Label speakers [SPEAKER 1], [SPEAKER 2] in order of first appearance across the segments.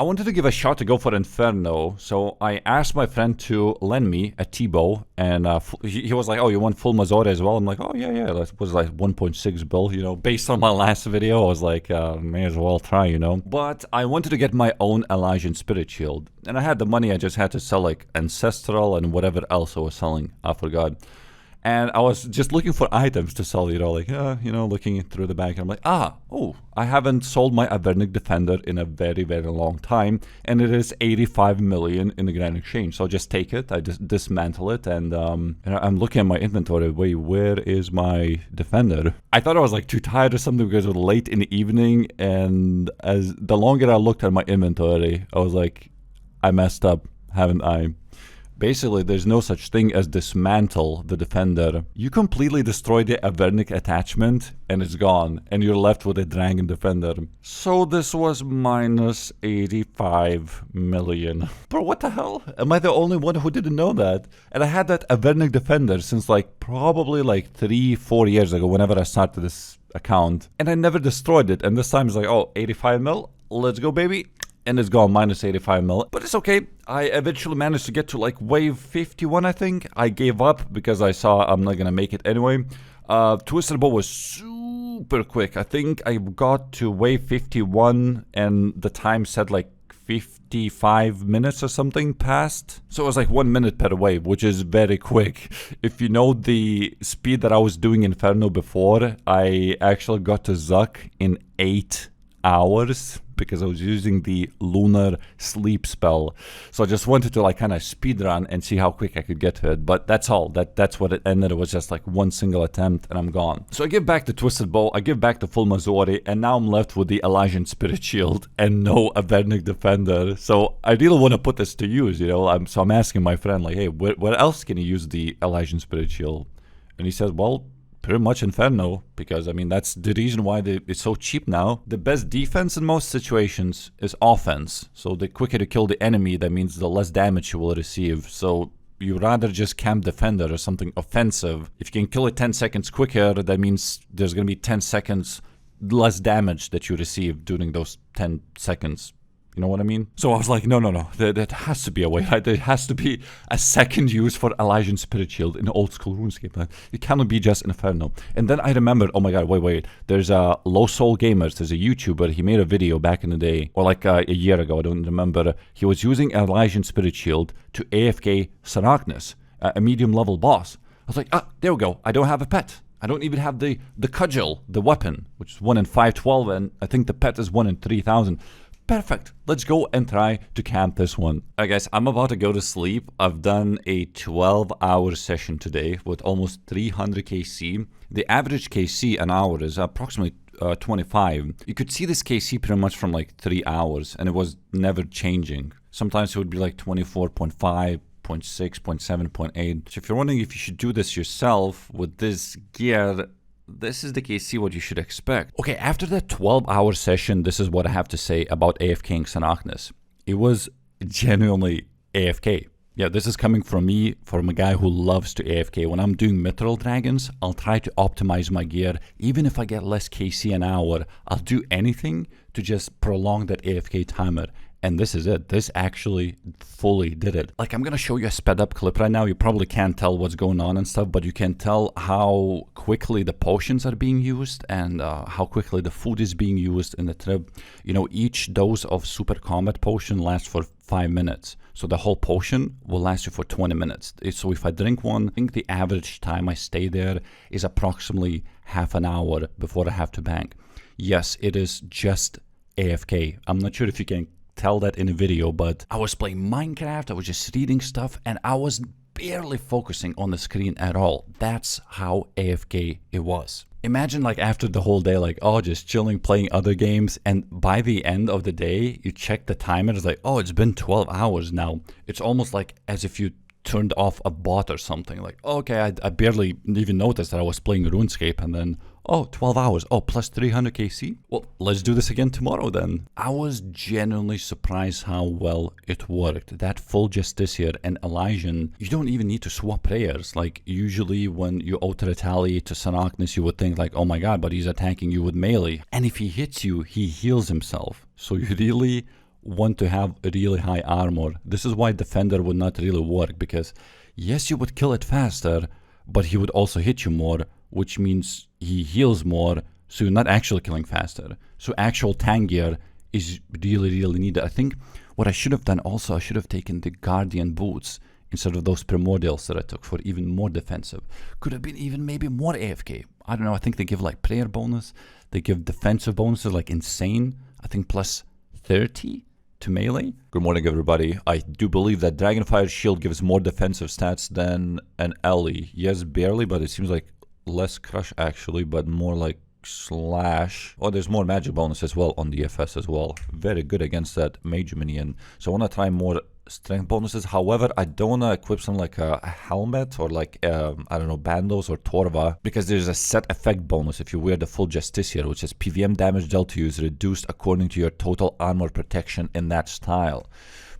[SPEAKER 1] I wanted to give a shot to go for Inferno, so I asked my friend to lend me a T-bow, and he was like, oh, you want full Mazore as well? I'm like, oh, yeah, that was like 1.6 bill, you know, based on my last video, I was like, may as well try, you know. But I wanted to get my own Elysian Spirit Shield, and I had the money, I just had to sell like Ancestral and whatever else I was selling, I forgot. And I was just looking for items to sell, you know, like, you know, looking through the bag. And I'm like, I haven't sold my Avernic Defender in a very, very long time. And it is 85 million in the Grand Exchange. So I just take it, I just dismantle it. And I'm looking at my inventory. Wait, where is my Defender? I thought I was like too tired or something because it was late in the evening. And as the longer I looked at my inventory, I was like, I messed up, haven't I? Basically, there's no such thing as dismantle the Defender. You completely destroy the Avernic attachment and it's gone, and you're left with a Dragon Defender. So this was minus 85 million. Bro, what the hell? Am I the only one who didn't know that? And I had that Avernic Defender since like probably like 3-4 years ago whenever I started this account. And I never destroyed it, and this time it's like, oh, 85 mil? Let's go, baby. And it's gone, minus 85 mil. But it's okay. I eventually managed to get to like wave 51, I think. I gave up because I saw I'm not going to make it anyway. Twisted Bow was super quick. I think I got to wave 51 and the time said like 55 minutes or something passed. So it was like 1 minute per wave, which is very quick. If you know the speed that I was doing Inferno before, I actually got to Zuck in 8 hours. Because I was using the lunar sleep spell. So I just wanted to like kind of speed run and see how quick I could get to it. But that's all. That's what it ended. It was just like one single attempt and I'm gone. So I give back the Twisted Bow, I give back the full Mazore, and now I'm left with the Elysian Spirit Shield and no Avernic Defender. So I really want to put this to use, you know. So I'm asking my friend like, hey, where else can you use the Elysian Spirit Shield? And he says, well, pretty much Inferno, because I mean that's the reason why it's so cheap now. The best defense in most situations is offense. So the quicker you kill the enemy, that means the less damage you will receive. So you rather just camp Defender or something offensive. If you can kill it 10 seconds quicker, that means there's going to be 10 seconds less damage that you receive during those 10 seconds. You know what I mean? So I was like, no. There has to be a way. Right? There has to be a second use for Elysian Spirit Shield in old school RuneScape. Right? It cannot be just Inferno. And then I remembered, oh my god, wait. There's a Low Soul Gamers. There's a YouTuber. He made a video back in the day, or like a year ago. I don't remember. He was using Elysian Spirit Shield to AFK Sarachnis, a medium level boss. I was like, there we go. I don't have a pet. I don't even have the cudgel, the weapon, which is 1 in 512, and I think the pet is 1 in 3000. Perfect. Let's go and try to camp this one. Alright guys, I'm about to go to sleep. I've done a 12-hour session today with almost 300 KC. The average KC an hour is approximately 25. You could see this KC pretty much from like 3 hours, and it was never changing. Sometimes it would be like 24.5, 0.6, 0.7, 0.8. So if you're wondering if you should do this yourself with this gear, this is the KC what you should expect. Okay, after that 12-hour session, this is what I have to say about AFKing Sarachnis. It was genuinely AFK. Yeah, this is coming from me, from a guy who loves to AFK. When I'm doing Mithril Dragons, I'll try to optimize my gear. Even if I get less KC an hour, I'll do anything to just prolong that AFK timer. And this is it. This actually fully did it. Like, I'm going to show you a sped up clip right now. You probably can't tell what's going on and stuff, but you can tell how quickly the potions are being used and how quickly the food is being used in the trip. You know, each dose of Super Combat Potion lasts for 5 minutes. So the whole potion will last you for 20 minutes. So if I drink one, I think the average time I stay there is approximately half an hour before I have to bank. Yes, it is just AFK. I'm not sure if you can tell that in a video, but I was playing Minecraft, I was just reading stuff, and I was barely focusing on the screen at all. That's how AFK it was. Imagine like after the whole day, like, oh, just chilling, playing other games, and by the end of the day, you check the timer, it's like, oh, it's been 12 hours now. It's almost like as if you turned off a bot or something. Like, okay, I barely even noticed that I was playing RuneScape, and then, oh, 12 hours. Oh, plus 300 KC? Well, let's do this again tomorrow then. I was genuinely surprised how well it worked. That full Justiciar and Elysian, you don't even need to swap prayers. Like, usually when you auto-retaliate to Sarachnis, you would think like, oh my god, but he's attacking you with melee. And if he hits you, he heals himself. So you really want to have a really high armor. This is why Defender would not really work, because yes, you would kill it faster, but he would also hit you more, which means he heals more, so you're not actually killing faster. So actual tank gear is really needed. I think what I should have done also, I should have taken the Guardian boots instead of those primordials that I took for even more defensive. Could have been even maybe more AFK. I don't know, I think they give like prayer bonus. They give defensive bonuses like insane. I think plus 30 to melee. Good morning, everybody. I do believe that Dragonfire Shield gives more defensive stats than an Ellie. Yes, barely, but it seems like less crush actually, but more like slash. Oh, there's more magic bonus as well on the FS as well. Very good against that mage minion. So I want to try more strength bonuses. However, I don't want to equip something like a helmet or like I don't know, bandos or torva, because there's a set effect bonus if you wear the full justiciar, which is PVM damage dealt to you is reduced according to your total armor protection in that style,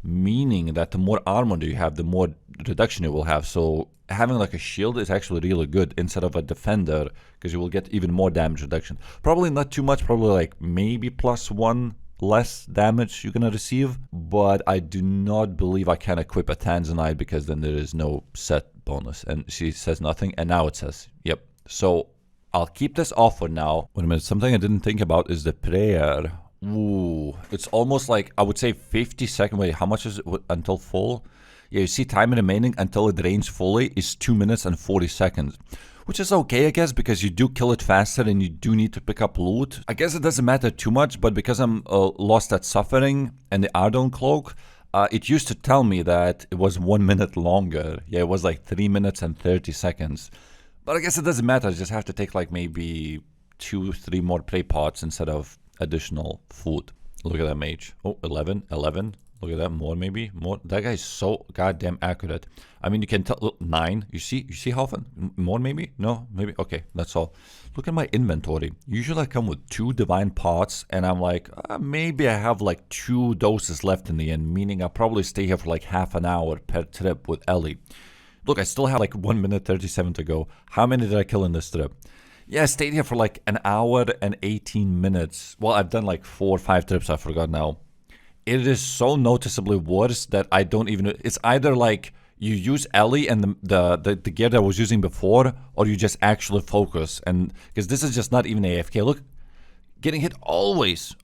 [SPEAKER 1] meaning that the more armor you have, the more reduction you will have. So having like a shield is actually really good instead of a defender, because you will get even more damage reduction. Probably not too much, probably like maybe +1 less damage you're gonna receive, but I do not believe I can equip a Tanzanite because then there is no set bonus. And she says nothing, and now it says yep. So I'll keep this off for now. Wait a minute, something I didn't think about is the prayer. Ooh, it's almost like, I would say 50 seconds. Wait, how much is it until full? Yeah, you see time remaining until it drains fully is 2 minutes and 40 seconds. Which is okay, I guess, because you do kill it faster and you do need to pick up loot. I guess it doesn't matter too much, but because I'm lost at Suffering and the Ardon Cloak, it used to tell me that it was 1 minute longer. Yeah, it was like 3 minutes and 30 seconds. But I guess it doesn't matter. I just have to take like maybe 2-3 more prey pots instead of additional food. Look at that mage. Oh, 11. Look at that, more maybe, more. That guy is so goddamn accurate. I mean, you can tell, look, 9. You see how often? More maybe? No, maybe, okay, that's all. Look at my inventory. Usually I come with 2 divine pots, and I'm like, maybe I have like 2 doses left in the end, meaning I'll probably stay here for like half an hour per trip with Ellie. Look, I still have like 1 minute 37 to go. How many did I kill in this trip? Yeah, I stayed here for like an hour and 18 minutes. Well, I've done like 4 or 5 trips, I forgot now. It is so noticeably worse that I don't even... It's either like you use Ellie and the gear that I was using before, or you just actually focus. And because this is just not even AFK. Look, getting hit always.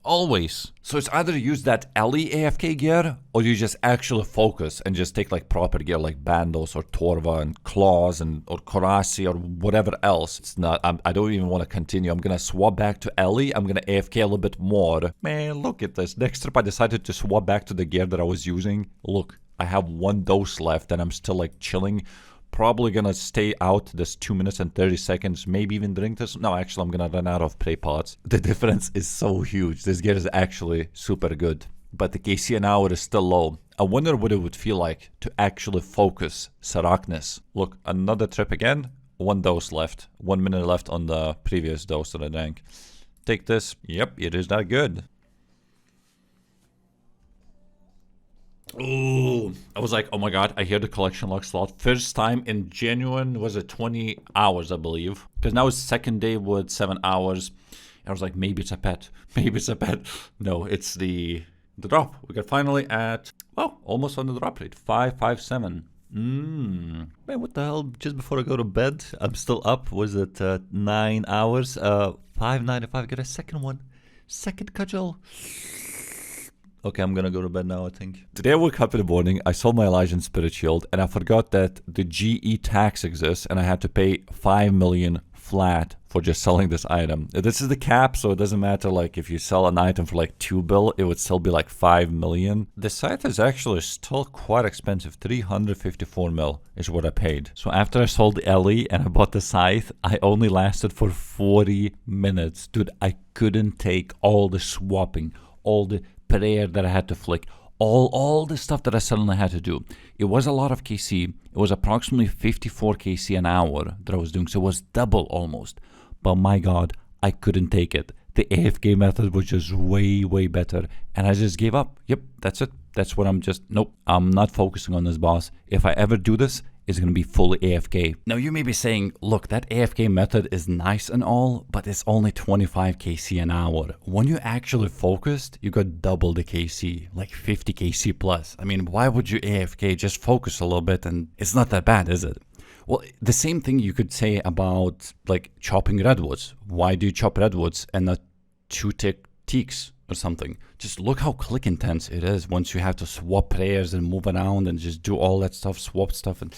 [SPEAKER 1] So it's either use that Ellie AFK gear, or you just actually focus and just take like proper gear like bandos or torva and claws and or Korasi or whatever else. It's not... I don't even want to continue. I'm gonna swap back to Ellie. I'm gonna AFK a little bit more. Man, look at this. Next trip I decided to swap back to the gear that I was using. Look, I have 1 dose left and I'm still like chilling. Probably gonna stay out this 2 minutes and 30 seconds, maybe even drink this. No, actually I'm gonna run out of prey pots. The difference is so huge. This gear is actually super good, but the KC an hour is still low. I wonder what it would feel like to actually focus Sarachnis. Look, another trip again. 1 dose left. 1 minute left on the previous dose that I drank. Take this. Yep, it is that good. Ooh, I was like, oh my god, I hear the collection log slot. First time in genuine, was it 20 hours, I believe. Because now it's second day with 7 hours. I was like, maybe it's a pet. Maybe it's a pet. No, it's the drop. We got finally at, well, almost on the drop rate. 557. Man, what the hell? Just before I go to bed, I'm still up. Was it 9 hours? 595. Get a second one. Second cudgel. Okay, I'm gonna go to bed now, I think. Today I woke up in the morning, I sold my Elysian Spirit Shield, and I forgot that the GE tax exists, and I had to pay 5 million flat for just selling this item. This is the cap, so it doesn't matter, like, if you sell an item for like 2 bill, it would still be like 5 million. The scythe is actually still quite expensive. 354 mil is what I paid. So after I sold Ellie and I bought the scythe, I only lasted for 40 minutes. Dude, I couldn't take all the swapping, all the prayer that I had to flick, all the stuff that I suddenly had to do. It was a lot of KC. It was approximately 54 KC an hour that I was doing, so it was double almost. But my god, I couldn't take it. The AFK method was just way better, and I just gave up. Yep, that's it. That's what I'm just, nope, I'm not focusing on this boss. If I ever do this, is going to be fully AFK. Now you may be saying, look, that AFK method is nice and all, but it's only 25 KC an hour. When you're actually focused, you got double the KC, like 50 KC plus. I mean, why would you AFK? Just focus a little bit and it's not that bad, is it? Well, the same thing you could say about like chopping redwoods. Why do you chop redwoods and not 2-tick teaks or something? Just look how click intense it is once you have to swap prayers and move around and just do all that stuff, swap stuff. And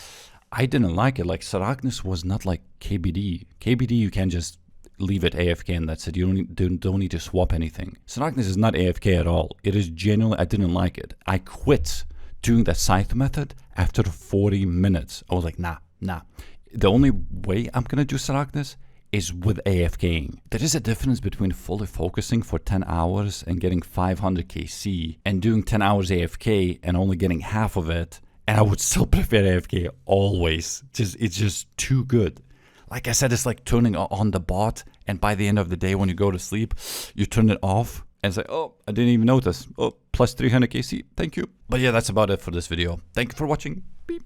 [SPEAKER 1] I didn't like it. Like Sarachnis was not like KBD. KBD, you can just leave it AFK and that's it. You don't need to swap anything. Sarachnis is not AFK at all. It is genuinely, I didn't like it. I quit doing the scythe method after 40 minutes. I was like, nah. The only way I'm gonna do Sarachnis is with AFKing. There is a difference between fully focusing for 10 hours and getting 500 KC and doing 10 hours AFK and only getting half of it. And I would still prefer AFK always. It's just too good. Like I said, it's like turning on the bot, and by the end of the day when you go to sleep, you turn it off and say, oh, I didn't even notice. Oh, plus 300 KC, thank you. But yeah, that's about it for this video. Thank you for watching.